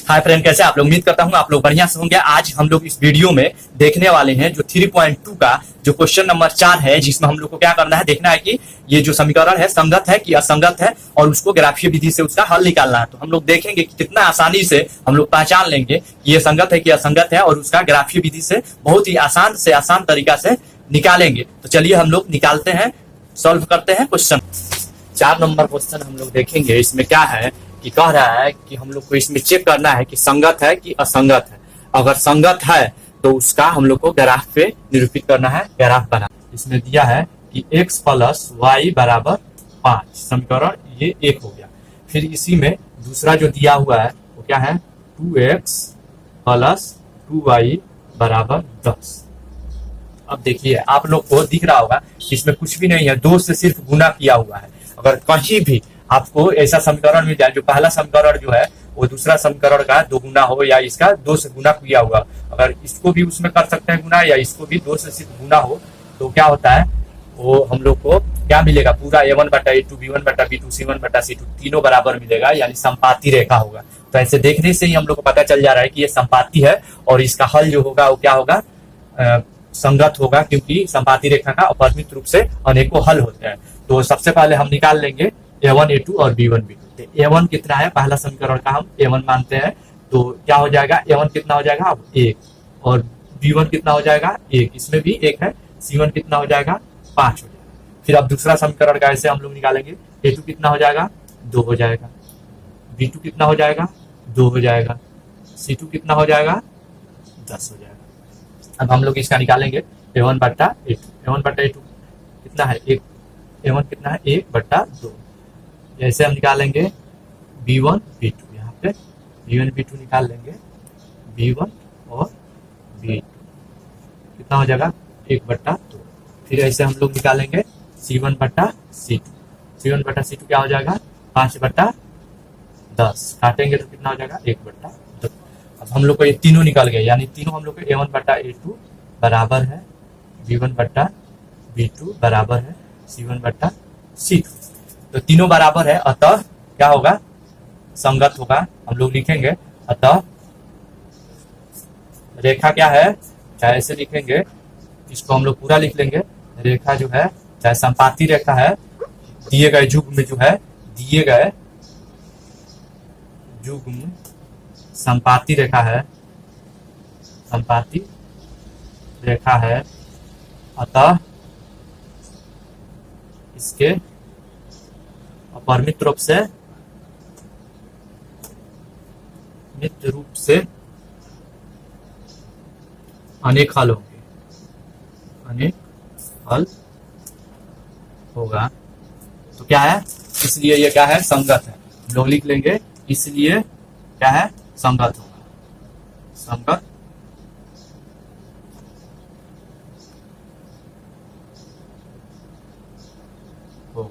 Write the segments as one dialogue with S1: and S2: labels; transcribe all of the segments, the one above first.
S1: Hi friend, कैसे आप लोग? उम्मीद करता हूँ आप लोग बढ़िया से होंगे। आज हम लोग इस वीडियो में देखने वाले हैं जो 3.2 का जो क्वेश्चन नंबर 4 है, जिसमें हम लोग को क्या करना है, देखना है कि ये जो समीकरण है संगत है कि असंगत है, और उसको ग्राफीय विधि से उसका हल निकालना है। तो हम लोग देखेंगे कि कितना आसानी से हम लोग पहचान लेंगे कि ये संगत है कि असंगत है, और उसका ग्राफीय विधि से बहुत ही आसान से आसान तरीका से निकालेंगे। तो चलिए हम लोग निकालते हैं, सॉल्व करते हैं क्वेश्चन। 4 नंबर क्वेश्चन हम लोग देखेंगे। इसमें क्या है कि कह रहा है कि हम लोग को इसमें चेक करना है कि संगत है कि असंगत है। अगर संगत है तो उसका हम लोग को ग्राफ पे निरूपित करना है, ग्राफ बना। इसमें दिया है कि x प्लस वाई बराबर 5, समीकरण ये 1 हो गया। फिर इसी में दूसरा जो दिया हुआ है वो क्या है, 2x प्लस 2y बराबर 10। अब देखिए आप लोग को दिख रहा होगा कि इसमें कुछ भी नहीं है, 2 से सिर्फ गुना किया हुआ है। अगर कहीं भी आपको ऐसा समीकरण मिल जाए जो पहला समीकरण जो है वो दूसरा समीकरण का 2 गुना हो, या इसका 2 से गुना किया हुआ, अगर इसको भी उसमें कर सकते हैं गुना, या इसको भी 2 से सिर्फ गुना हो, तो क्या होता है वो हम लोग को क्या मिलेगा, पूरा a1 बटा a2 b1 बटा b2 c1 बटा c2 तीनों बराबर मिलेगा, यानी संपाती रेखा होगा। तो ऐसे देखने से ही हम लोग को पता चल जा रहा है कि ये संपाती है, और इसका हल जो होगा वो क्या होगा, संगत होगा, क्योंकि संपाती रेखा का अपरिमित रूप से अनेकों हल होते हैं। तो सबसे पहले हम निकाल लेंगे a1 a2 और b1 b2। a1 कितना है, पहला समीकरण का हम a1 मानते हैं, तो क्या हो जाएगा, a1 कितना हो जाएगा अब 1, और b1 कितना हो जाएगा 1, इसमें भी 1 है, c1 कितना हो जाएगा 5 हो जाएगा। फिर अब दूसरा समीकरण का ऐसे हम लोग निकालेंगे, a2 कितना हो जाएगा 2 हो जाएगा, b2 कितना हो जाएगा 2 हो जाएगा, c2 कितना हो जाएगा 10 हो जाएगा। अब हम लोग इसका निकालेंगे a1 बट्टा a2। a1 बट्टा a2 कितना है 1, a1 कितना है 1 बट्टा 2। ऐसे हम निकालेंगे b1 b2, यहाँ पे b1 b2 निकाल लेंगे, b1 और b2 कितना हो जाएगा 1 बट्टा 2। फिर ऐसे हम लोग निकालेंगे c1 बट्टा c2। c1 बट्टा c2 क्या हो जाएगा 5 बट्टा 10, काटेंगे तो कितना हो जाएगा 1 बट्टा 2। अब हम लोग को ये तीनों निकल गए, यानी तीनों हम लोग को a1 बट्टा a2 बराबर है b1 बट्टा b2 बराबर है c1 बट्टा c2। तो तीनों बराबर है, अतः क्या होगा, संगत होगा। हम लोग लिखेंगे अतः रेखा क्या है, चाहे ऐसे लिखेंगे, इसको हम लोग पूरा लिख लेंगे। रेखा जो है चाहे संपाती रेखा है, दिए गए युग्म में जो है, दिए गए युग्म संपाती रेखा है, संपाती रेखा है, अतः इसके अपरिमित रूप से अनेक हल होंगे, अनेक हल होगा। तो क्या है, इसलिए ये क्या है, संगत है। हम लोग लिख लेंगे इसलिए क्या है, संगत होगा, संगत होगा।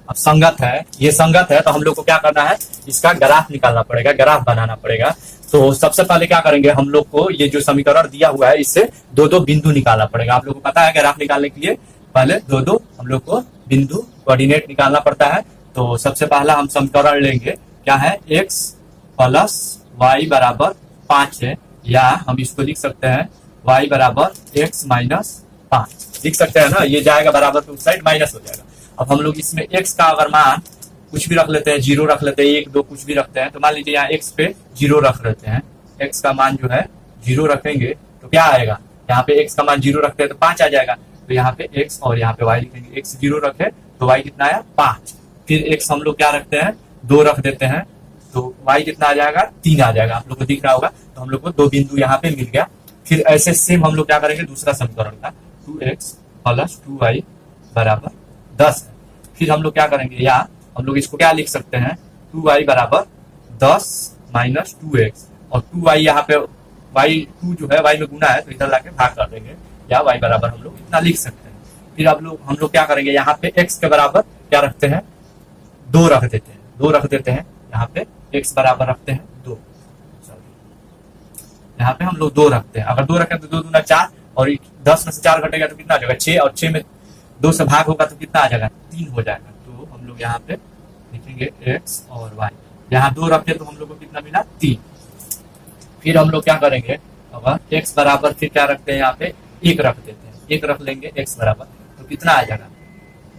S1: अब संगत है, ये संगत है, तो हम लोग को क्या करना है, इसका ग्राफ निकालना पड़ेगा, ग्राफ बनाना पड़ेगा। तो सबसे पहले क्या करेंगे, हम लोग को ये जो समीकरण दिया हुआ है इससे 2-2 बिंदु निकालना पड़ेगा। आप लोग को पता है ग्राफ निकालने के लिए पहले 2-2 हम लोग को बिंदु कोऑर्डिनेट निकालना पड़ता है। तो सबसे पहला हम समीकरण लेंगे, क्या है, x प्लस वाई बराबर 5 है, या हम इसको लिख सकते हैं y बराबर x माइनस 5 लिख सकते हैं ना, ये जाएगा बराबर तो उस साइड माइनस हो जाएगा। अब हम लोग इसमें x का अगर मान कुछ भी रख लेते हैं, 0 रख लेते हैं, 1 2 कुछ भी रखते हैं, तो मान लीजिए यहाँ x पे 0 रख लेते हैं, x का मान जो है 0 रखेंगे तो क्या आएगा, यहाँ पे x का मान 0 रखते हैं तो 5 आ जाएगा। तो यहाँ पे x और यहाँ पे y लिखेंगे, x 0 रखे तो y कितना आया 5। फिर x हम लोग क्या रखते हैं 2 रख देते हैं, तो y कितना आ जाएगा 3 आ जाएगा। आप लोग को दिख रहा होगा। तो हम लोग को 2 बिंदु यहाँ पे मिल गया। फिर ऐसे सेम हम लोग क्या करेंगे, दूसरा समीकरण का 2x प्लस 2y बराबर 10 है। फिर हम लोग क्या करेंगे, या हम लोग इसको क्या लिख सकते हैं, 2y बराबर 10 माइनस 2x, और 2y यहाँ पे y2 जो है y में गुना है तो इधर लाके भाग कर देंगे, या y बराबर हम लोग इतना लिख सकते हैं। फिर हम लोग क्या करेंगे, यहाँ पे x के बराबर क्या रखते हैं 2 रख देते हैं, 2 रख देते हैं, यहाँ पे x बराबर रखते हैं 2, यहाँ पे हम लोग 2 रखते हैं। अगर 2 रखें तो 2 दूना 4, और 10 में से 4 घटेगा तो कितना आ जाएगा 6, और 6 में 2 से भाग होगा तो कितना आ जाएगा 3 हो जाएगा। तो हम लोग यहाँ पे लिखेंगे x और y, यहाँ 2 रखे तो हम लोग को कितना मिला 3। फिर हम लोग क्या करेंगे, अब x बराबर फिर क्या रखते हैं, यहाँ पे 1 रख देते हैं, 1 रख लेंगे x बराबर, तो कितना आ जाएगा,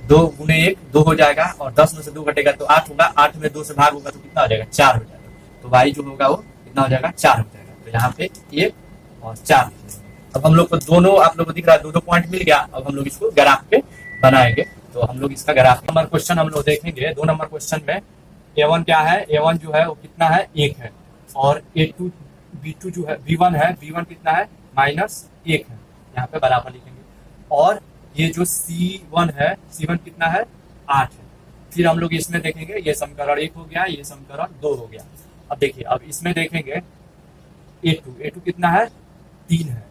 S1: 2 गुने 1 2 हो जाएगा, और 10 में से 2 घटेगा तो 8 होगा, 8 में 2 से भाग होगा तो कितना हो जाएगा, 4 हो जाएगा। तो y जो होगा वो कितना हो जाएगा, 4 हो जाएगा। तो यहाँ पे 1 और 4। अब हम लोग को दोनों, आप लोग को दिख रहा है, दो पॉइंट मिल गया। अब हम लोग इसको ग्राफ पे बनाएंगे। तो हम लोग इसका ग्राफ नंबर क्वेश्चन हम लोग देखेंगे। 2 नंबर क्वेश्चन में a1 क्या है, a1 जो है वो कितना है, 1 है, और a2 b2 जो है b1 है, b1 कितना है, -1 है, यहाँ पे बराबर लिखेंगे। और ये जो c1 है, c1 कितना है, 8 है। फिर हम लोग इसमें देखेंगे, ये समीकरण 1 हो गया, ये समीकरण 2 हो गया। अब देखिए, अब इसमें देखेंगे a2 कितना है, 3 है,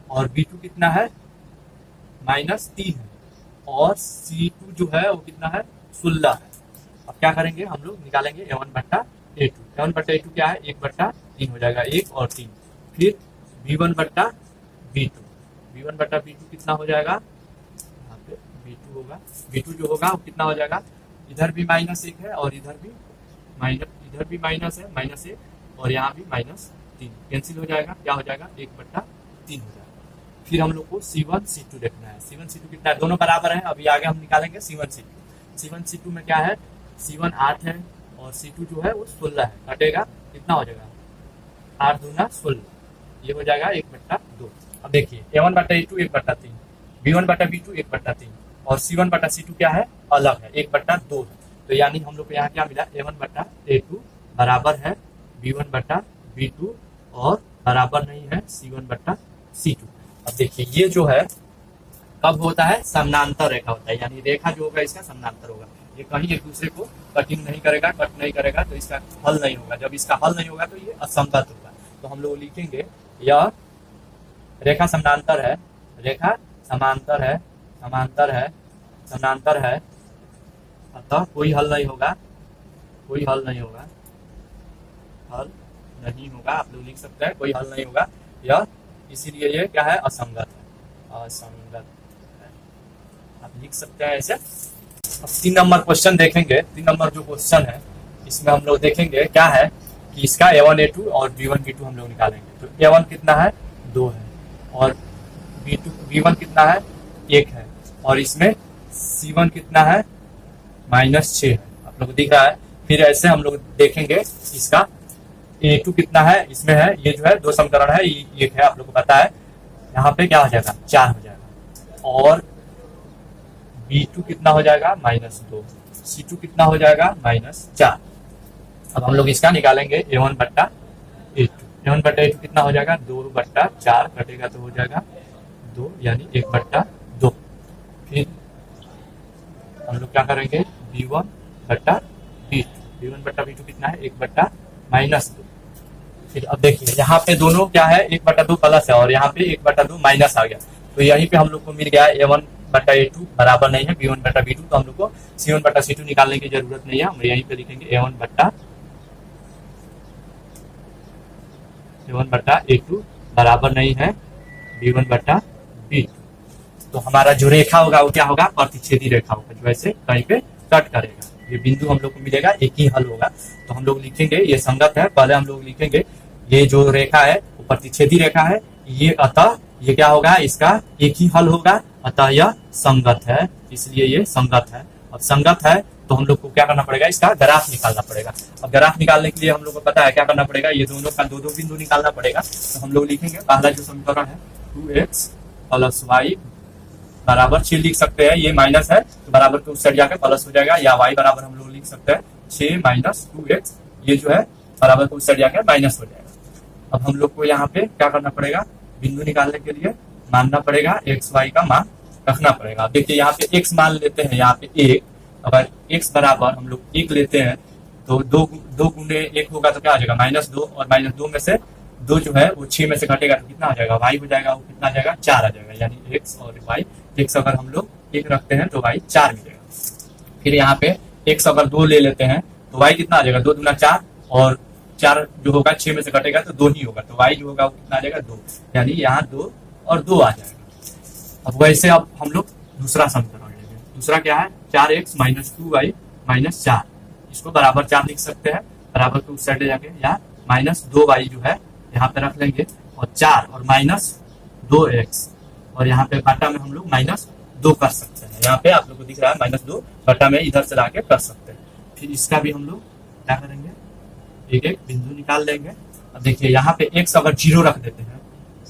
S1: और b2 कितना है, -3 है, और c2 जो है वो कितना है, 16 है। अब क्या करेंगे, हम लोग निकालेंगे a1 बट्टा a2। a1 बट्टा a2 क्या है, 1/3 हो जाएगा, 1 और 3। फिर b1 बट्टा b2, b1 बट्टा b2 कितना हो जाएगा, यहाँ पे b2 होगा, b2 जो होगा वो कितना हो जाएगा, इधर भी -1 है और इधर भी माइनस है, -1, और यहाँ भी -3, कैंसिल हो जाएगा, क्या हो जाएगा, 1/3 हो जाएगा। फिर हम लोग को C1 C2 देखना है। C1 C2 कितना है, दोनों बराबर है। अभी आगे हम निकालेंगे C1 C2। C1 C2 में क्या है, C1 8 है और C2 जो है वो 16 है, घटेगा कितना हो जाएगा, 8 दूना 16, ये हो जाएगा 1/2। अब देखिए a1 बटा a2 1/3, b1 बटा b2 1/3, और C1 बटा C2 क्या है, अलग है, 1/2 है। तो यानी हम लोग को यहाँ क्या मिला, a1 बटा a2 बराबर है b1 बटा b2 और बराबर नहीं है C1 बटा C2। अब देखिए ये जो है कब होता है, समानांतर रेखा होता है, यानी रेखा जो होगा इसका समानांतर होगा। ये कहीं एक दूसरे को कटिंग नहीं करेगा, कट नहीं करेगा, तो इसका हल नहीं होगा। जब इसका हल नहीं होगा तो ये असंगत होगा। तो हम लोग लिखेंगे यह रेखा समानांतर है, रेखा समांतर है, समांतर है, समानांतर है, अतः कोई हल नहीं होगा, कोई हल नहीं होगा, हल नहीं होगा। आप लोग लिख सकते हैं कोई हल नहीं होगा, यह इसीलिए ये क्या है, असंगत है, असंगत है, आप लिख सकते हैं ऐसे। अब 3 नंबर क्वेश्चन देखेंगे। 3 नंबर जो क्वेश्चन है इसमें हम लोग देखेंगे क्या है कि इसका a1 a2 और b1 b2 हम लोग निकालेंगे। तो a1 कितना है, 2 है, और b1 कितना है, 1 है, और इसमें c1 कितना है, -6 है, आप लोग को दिख रहा है। फिर ऐसे हम लोग देखेंगे इसका a2 कितना है, इसमें है, ये जो है 2 समीकरण है, ये है, आप लोग को पता है। यहाँ पे क्या हो जाएगा, 4 हो जाएगा, और b2 कितना हो जाएगा, -2, c2 कितना हो जाएगा, -4। अब हम लोग इसका निकालेंगे a1 बट्टा a2। a1 बट्टा a2 कितना हो जाएगा, 2/4, कटेगा तो हो जाएगा 2, यानी 1/2। फिर हम लोग क्या करेंगे, b1 बट्टा b2, b1 बट्टा b2 कितना है, 1/-2। फिर अब देखिए यहाँ पे दोनों क्या है, 1/2 प्लस है, और यहाँ पे 1/2 माइनस आ गया। तो यहीं पे हम लोग को मिल गया a1 बटा a2 बराबर नहीं है b1 बटा b2। तो हम लोग को c1 बटा c2 निकालने की जरूरत नहीं है, हम यहीं पे लिखेंगे a1 बटा a2 बराबर नहीं है b1 बटा b2। तो हमारा जो रेखा होगा वो क्या होगा, प्रतिच्छेदी रेखा होगा, जो ऐसे कहीं पे कट करेगा। ये बिंदु हम लोग को मिलेगा, एक ही हल होगा। तो हम लोग लिखेंगे ये संगत है। पहले हम लोग लिखेंगे ये जो रेखा है वो प्रतिच्छेदी रेखा है, ये अतः ये क्या होगा, इसका एक ही हल होगा, अतः यह संगत है, इसलिए ये संगत है। अब संगत है तो हम लोग को क्या करना पड़ेगा, इसका ग्राफ निकालना पड़ेगा। अब ग्राफ निकालने के लिए हम लोग को पता है क्या करना पड़ेगा, ये दोनों का 2 बिंदु निकालना पड़ेगा। तो हम लोग लिखेंगे पहला जो समीकरण है 2x + y बराबर 6 लिख सकते हैं, ये माइनस है तो बराबर के उस साइड जाकर प्लस हो जाएगा, या y बराबर हम लोग लिख सकते हैं 6 - 2x, ये जो है बराबर के उस साइड जाकर माइनस हो जाएगा। अब हम लोग को यहाँ पे क्या करना पड़ेगा, बिंदु निकालने के लिए मानना पड़ेगा x y का मान रखना पड़ेगा। देखिए यहाँ पे x मान लेते हैं, यहाँ पे 1, अगर x बराबर हम लोग 1 लेते हैं तो 2 गुने 1 होगा तो क्या हो जाएगा, -2, और -2 में से 2 जो है वो 6 में से घटेगा तो कितना हो जाएगा, y हो जाएगा, वो कितना आ जाएगा, 4 आ जाएगा। यानी x और y, x अगर हम लोग 1 रखते हैं तो y 4 मिलेगा। फिर यहाँ पे x अगर 2 ले लेते हैं तो y कितना आ जाएगा, 2 दूना 4, और 4 जो होगा 6 में से घटेगा तो 2 ही होगा, तो y जो होगा वो कितना आ जाएगा, 2, यानी यहाँ 2 और 2 आ जाएगा। अब वैसे अब हम लोग दूसरा समीकरण लेंगे। दूसरा क्या है, 4x - 2y - 4, इसको बराबर 4 लिख सकते हैं, बराबर के उस साइड जाके, या -2y जो है यहाँ पे रख लेंगे, और 4 और माइनस 2x, और यहाँ पे बटा में हम लोग -2 कर सकते हैं। यहाँ पे आप लोग को दिख रहा है -2 बटा में इधर से लाके कर सकते हैं। फिर इसका भी हम लोग क्या करेंगे, एक एक बिंदु निकाल लेंगे। अब देखिए यहाँ पे x अगर 0 रख देते हैं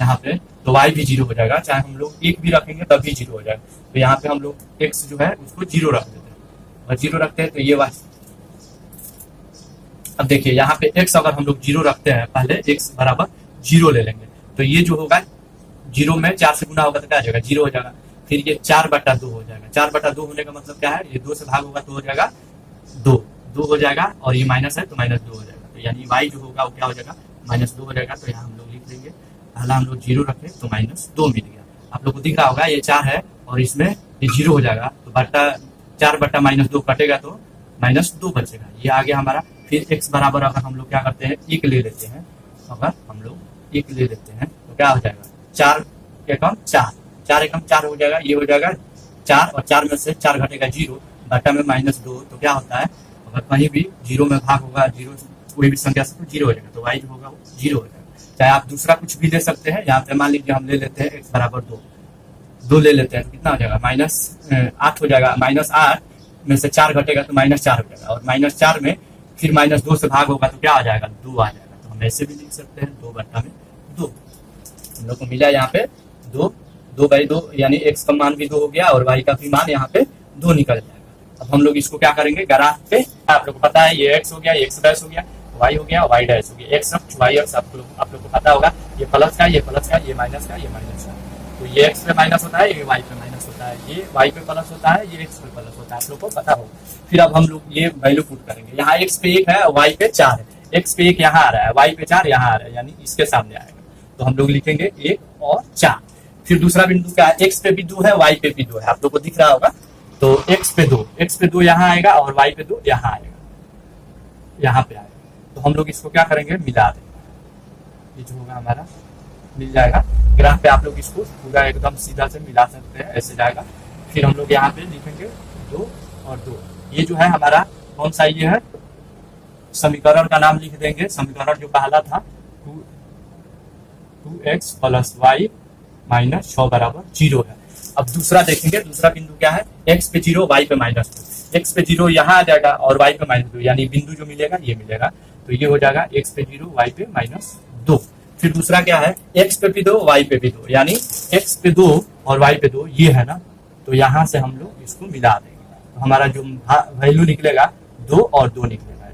S1: यहाँ पे, तो y भी 0 हो जाएगा, चाहे हम लोग 1 भी रखेंगे तब भी 0 हो जाएगा। तो यहाँ पे हम लोग x जो है उसको 0 रख देते हैं, और 0 रखते हैं तो ये y। अब देखिए यहाँ पे x अगर हम लोग 0 रखते हैं, पहले x बराबर 0 ले लेंगे, तो ये जो होगा 0 में 4 से गुना होगा तो क्या आ जाएगा, 0 हो जाएगा। फिर ये 4/2 हो जाएगा। 4/2 होने का मतलब क्या है, ये 2 से भाग होगा तो हो जाएगा 2 हो जाएगा, और ये माइनस है तो -2 हो जाएगा। तो यानी y जो होगा वो क्या हो जाएगा, -2 हो जाएगा। तो यहाँ हम लोग लिख देंगे, पहला हम लोग 0 रखें तो -2 मिल गया। आप लोग को दिख रहा होगा ये 4 है और इसमें ये 0 हो जाएगा, तो 4/-2 कटेगा तो -2 बचेगा, ये आ गया हमारा। फिर x बराबर अगर हम लोग क्या करते हैं, 1 ले लेते हैं, अगर हम लोग 1 ले लेते हैं तो क्या हो जाएगा, 4 एकम 4, 4 एकम 4 हो जाएगा, ये हो जाएगा 4, और 4 में से 4 घटेगा 0 बटा में -2, तो क्या होता है, अगर कहीं भी 0 में भाग होगा, 0 कोई भी संख्या से तो 0 हो जाएगा, तो y जो होगा वो 0 हो जाएगा। चाहे आप दूसरा कुछ भी ले सकते हैं, यहाँ पे मान लीजिए हम ले लेते हैं x बराबर 2 ले लेते हैं तो कितना हो जाएगा, -8 हो जाएगा। -8 में से 4 घटेगा तो -4 हो जाएगा, और -4 में फिर -2 से भाग होगा तो क्या आ जाएगा, 2 आ जाएगा। तो हम ऐसे भी लिख सकते हैं 2/2 हम लोग को मिला यहाँ पे 2/2, यानी x का मान भी 2 हो गया और y का भी मान यहाँ पे 2 निकल जाएगा। अब हम लोग इसको क्या करेंगे, ग्राफ पे आप लोग को पता है ये x हो गया, ये x डैश हो गया, y हो गया, y डैश हो गया, x अक्ष y अक्ष आप लोग को पता होगा, ये प्लस का, ये प्लस का, ये माइनस का, ये माइनस का। तो ये x पे माइनस होता है, ये y पे माइनस होता है, ये y पे प्लस होता है, ये x पे प्लस होता है, आप लोग को पता होगा। फिर अब हम लोग ये वैल्यू पुट करेंगे, यहाँ x पे 1 है, y पे 4 है, x पे 1 यहाँ आ रहा है, y पे 4 यहाँ आ रहा है, यानी इसके सामने आएगा, तो हम लोग लिखेंगे 1 और 4। फिर दूसरा बिंदु क्या है, x पे भी 2 है, y पे भी 2 है, आप लोग को दिख रहा होगा। तो x पे 2 यहाँ आएगा और y पे 2 यहाँ आएगा, यहाँ पे आएगा। तो हम लोग इसको क्या करेंगे, मिला देंगे, ये जो होगा हमारा मिल जाएगा। ग्राफ पे आप लोग इसको पूरा एकदम सीधा से मिला सकते हैं, ऐसे जाएगा। फिर हम लोग यहाँ पे लिखेंगे 2 और 2, ये जो है हमारा कौन सा ये है, समीकरण का नाम लिख देंगे। समीकरण जो पहला था 2x + y - 6 = 0 है। अब दूसरा देखेंगे, दूसरा बिंदु क्या है, x पे 0, y पे -2, x पे 0 यहाँ आ जाएगा और y पे -2, यानी बिंदु जो मिलेगा ये मिलेगा, तो ये हो जाएगा x पे 0, y पे -2। फिर दूसरा क्या है, x पे भी 2, y पे भी 2, यानी x पे 2 और y पे 2 ये है ना, तो यहाँ से हम लोग इसको मिला देंगे, तो हमारा जो वैल्यू निकलेगा 2 और 2 निकलेगा,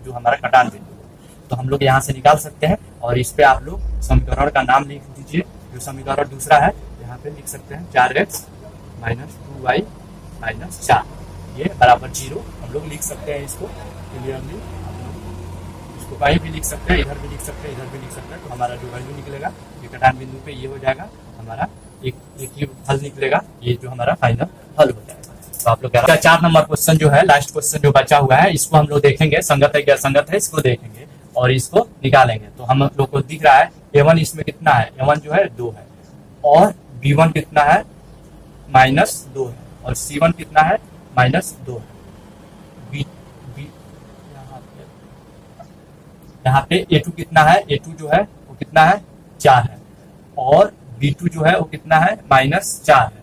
S1: जो हमारा कटान बिंदु है। तो हम लोग यहाँ से निकाल सकते हैं, और इस पे आप लोग समीकरण का नाम लिख दीजिए। जो समीकरण दूसरा है यहाँ पे लिख सकते हैं 4x - 2y - 4, ये बराबर 0 हम लोग लिख सकते हैं। इसको क्लियरली इसको कहीं भी लिख सकते हैं, इधर भी लिख सकते हैं, इधर भी लिख सकते हैं। तो हमारा जो वैल्यू निकलेगा ये कटान बिंदु पे ये हो जाएगा हमारा एक ही हल निकलेगा, ये जो हमारा फाइनल हल हो जाएगा। तो आप लोग 4 नंबर क्वेश्चन जो है, लास्ट क्वेश्चन जो बचा हुआ है, इसको हम लोग देखेंगे, संगत है क्या संगत है, इसको देखेंगे और इसको निकालेंगे। तो हम लोग को दिख रहा है a1 इसमें कितना है, a1 जो है 2 है, और b1 कितना है -2 है, और c1 कितना है -2 है। यहाँ पे a2 कितना है, a2 जो है वो कितना है 4 है, और b2 जो है वो कितना है -4 है,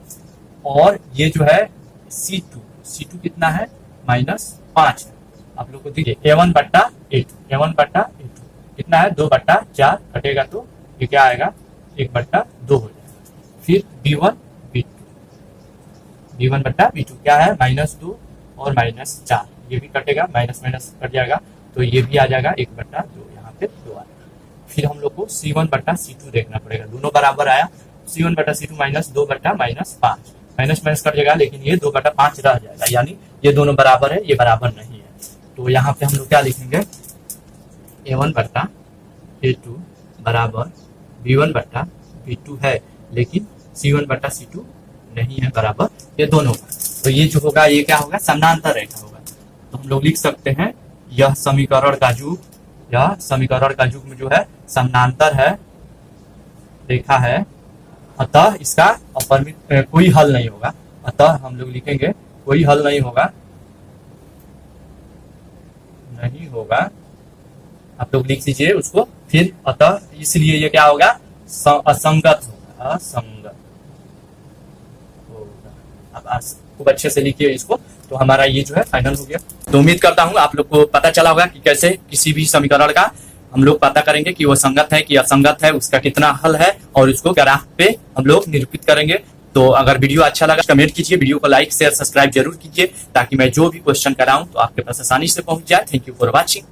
S1: और ये जो है c2 कितना है -5 है। आप लोग को देखिए a1/a2 कितना है 2/4 कटेगा तो ये क्या आएगा 1/2 हो जाएगा। फिर b1/b2 क्या है -2 और -4, ये भी कटेगा, माइनस कट जाएगा, तो ये भी आ जाएगा 1/2, यहाँ पे 2 आएगा। फिर हम लोग को c1/c2 देखना पड़ेगा, दोनों बराबर आया, c1/c2 -2 -5, माइनस कट जाएगा, लेकिन ये 2/5 रह जाएगा, यानी ये दोनों बराबर है, ये बराबर नहीं है। तो यहाँ पे हम लोग क्या लिखेंगे, a1/a2 बराबर b1/b2 है, लेकिन c1/c2 नहीं है बराबर ये दोनों का। तो ये जो होगा ये क्या होगा, समानांतर रेखा होगा। तो हम लोग लिख सकते हैं यह समीकरण का युग्म में जो है समानांतर है रेखा है, अतः इसका अपरिमित कोई हल नहीं होगा। अतः हम लोग लिखेंगे कोई हल नहीं होगा, आप लोग लिख दीजिए उसको। फिर अतः इसलिए ये क्या होगा, असंगत होगा, असंगत होगा। अब खूब अच्छे से लिखिए इसको। तो हमारा ये जो है फाइनल हो गया। तो उम्मीद करता हूँ आप लोग को पता चला होगा कि कैसे किसी भी समीकरण का हम लोग पता करेंगे कि वो संगत है कि असंगत है, उसका कितना हल है, और उसको ग्राफ पे हम लोग निरूपित करेंगे। तो अगर वीडियो अच्छा लगा कमेंट कीजिए, वीडियो को लाइक शेयर सब्सक्राइब जरूर कीजिए, ताकि मैं जो भी क्वेश्चन कराऊं तो आपके पास आसानी से पहुंच जाए। Thank you for watching.